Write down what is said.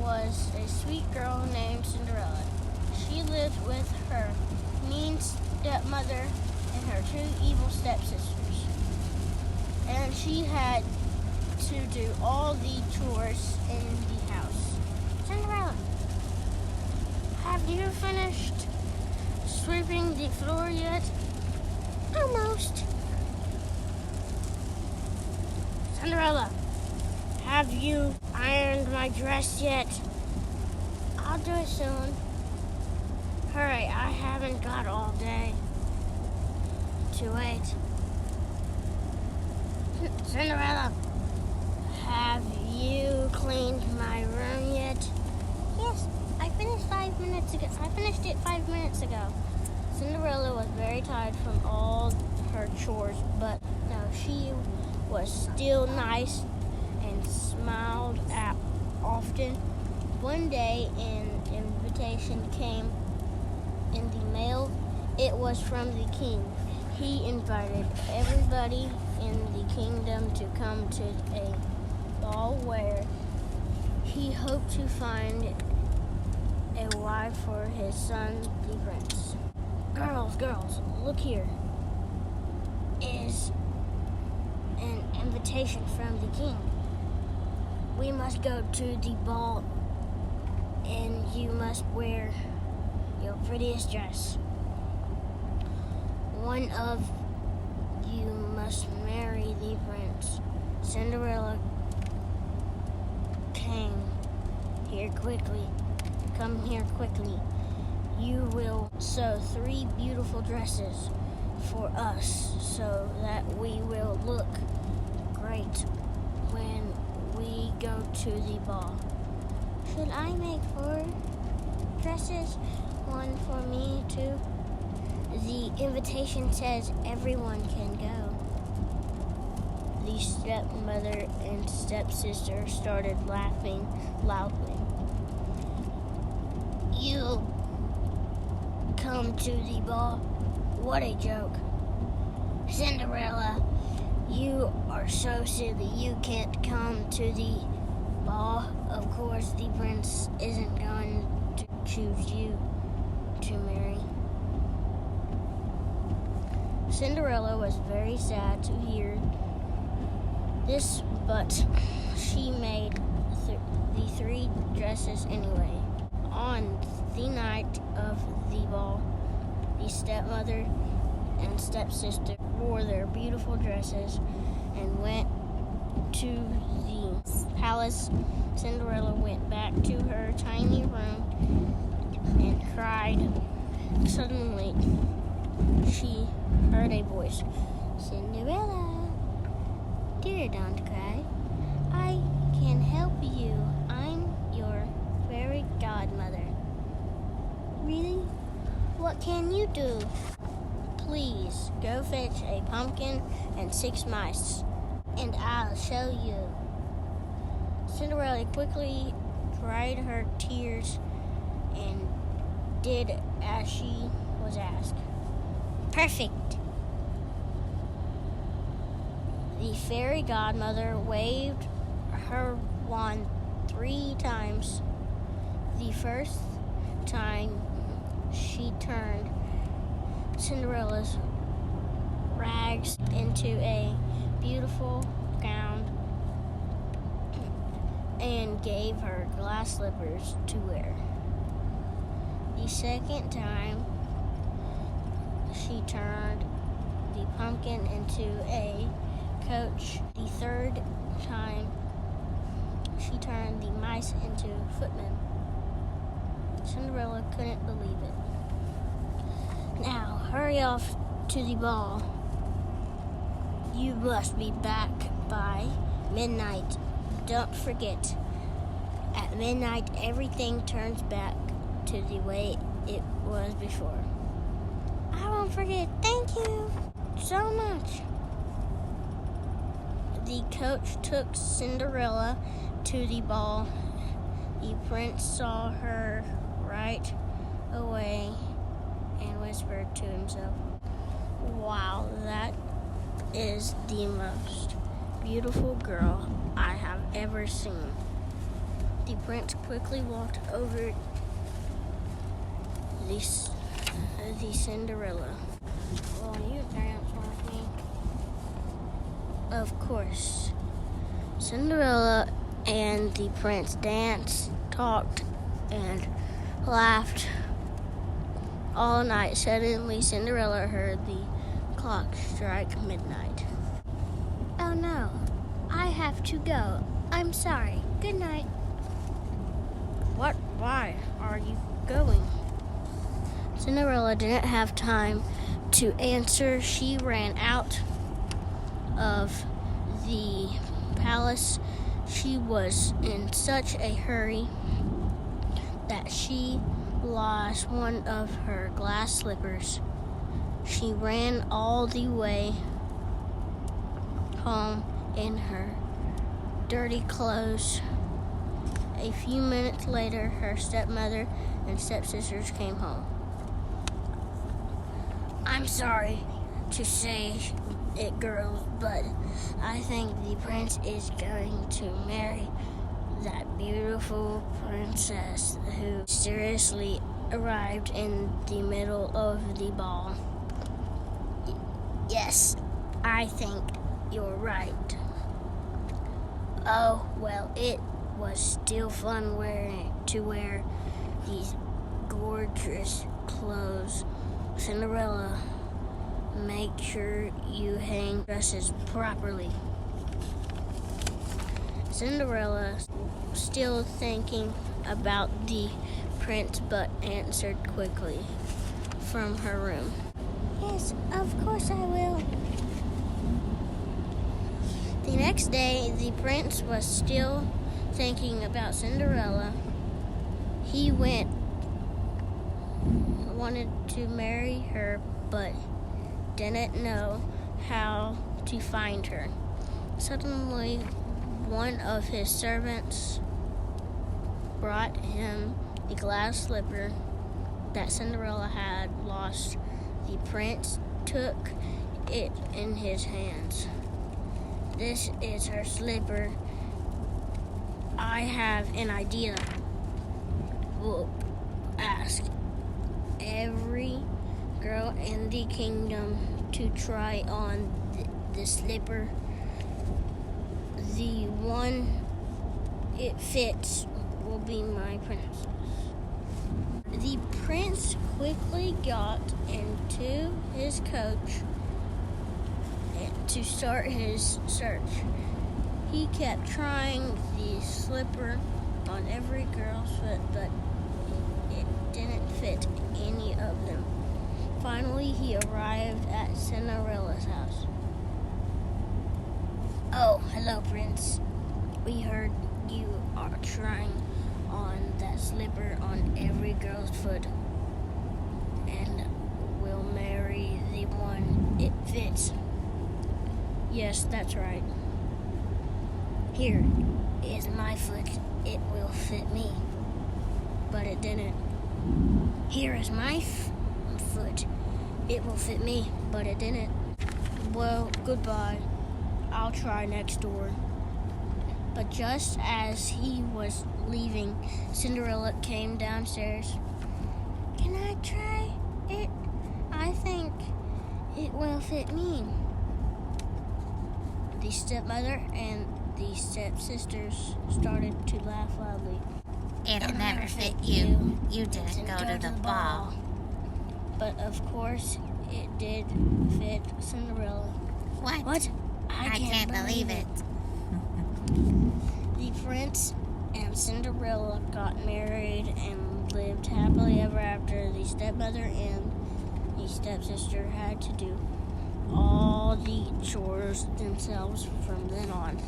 was a sweet girl named Cinderella. She lived with her mean stepmother and her two evil stepsisters. And she had to do all the chores in the house. Cinderella, have you finished sweeping the floor yet? Almost. Cinderella, have you ironed my dress yet? I'll do it soon. Hurry, I haven't got all day to wait. Cinderella, have you cleaned my room yet? Yes, I finished it 5 minutes ago. Cinderella was very tired from all her chores, but no, she was still nice and smiled often. One day, an invitation came in the mail. It was from the king. He invited everybody in the kingdom to come to a ball where he hoped to find a wife for his son, the prince. Girls, look here. Is an invitation from the king. We must go to the ball, and you must wear your prettiest dress. One of you must marry the prince. Cinderella come here quickly. You will sew 3 beautiful dresses for us so that we will look great when we go to the ball. Should I make 4 dresses? One for me too? The invitation says everyone can go. The stepmother and stepsister started laughing loudly. You come to the ball? What a joke. Cinderella, you are so silly. You can't come to the ball. Of course, the prince isn't going to choose you to marry. Cinderella was very sad to hear this, but she made the 3 dresses anyway. On the night of the ball, the stepmother and stepsister wore their beautiful dresses and went to the palace. Cinderella went back to her tiny room and cried. Suddenly, she heard a voice. Cinderella, dear, don't cry. I can help you. I'm your fairy godmother. Really? What can you do? Please go fetch a pumpkin and 6 mice, and I'll show you. Cinderella quickly dried her tears and did as she was asked. Perfect. The fairy godmother waved her wand 3 times. The first time she turned Cinderella's rags into a beautiful gown and gave her glass slippers to wear. The second time she turned the pumpkin into a coach. The third time she turned the mice into footmen. Cinderella couldn't believe it. Now, hurry off to the ball. You must be back by midnight. Don't forget, at midnight, everything turns back to the way it was before. I won't forget. Thank you so much. The coach took Cinderella to the ball. The prince saw her right away and whispered to himself, "Wow, that is the most beautiful girl I have ever seen." The prince quickly walked over the Cinderella. Will you dance with me? Of course. Cinderella and the prince danced, talked, and laughed all night. Suddenly, Cinderella heard the clock strike midnight. Oh no, I have to go. I'm sorry. Good night. What? Why are you going? Cinderella didn't have time to answer. She ran out of the palace. She was in such a hurry that she lost one of her glass slippers. She ran all the way home in her dirty clothes. A few minutes later, her stepmother and stepsisters came home. I'm sorry to say it, girls, but I think the prince is going to marry that beautiful princess who mysteriously arrived in the middle of the ball. Yes, I think you're right. Oh, well, it was still fun to wear these gorgeous clothes. Cinderella, make sure you hang dresses properly. Cinderella, still thinking about the prince, but answered quickly from her room. Yes, of course I will. The next day, the prince was still thinking about Cinderella. He wanted to marry her, but didn't know how to find her. Suddenly, one of his servants brought him the glass slipper that Cinderella had lost. The prince took it in his hands. This is her slipper. I have an idea. We'll ask every girl in the kingdom to try on the slipper. The one it fits will be my princess. The prince quickly got into his coach to start his search. He kept trying the slipper on every girl's foot, but it didn't fit any of them. Finally, he arrived at Cinderella's house. Oh, hello, Prince. We heard you are trying on that slipper on every girl's foot, and will marry the one it fits. Yes, that's right. Here is my foot. It will fit me. But it didn't. Here is my foot. It will fit me, but it didn't. Well, goodbye. I'll try next door. But just as he was leaving, Cinderella came downstairs. Can I try it? I think it will fit me. The stepmother and the stepsisters started to laugh loudly. It'll never fit you. You didn't go to the ball. But of course, it did fit Cinderella. What? I can't believe it. The prince and Cinderella got married and lived happily ever after. The stepmother and the stepsister had to do all the chores themselves from then on.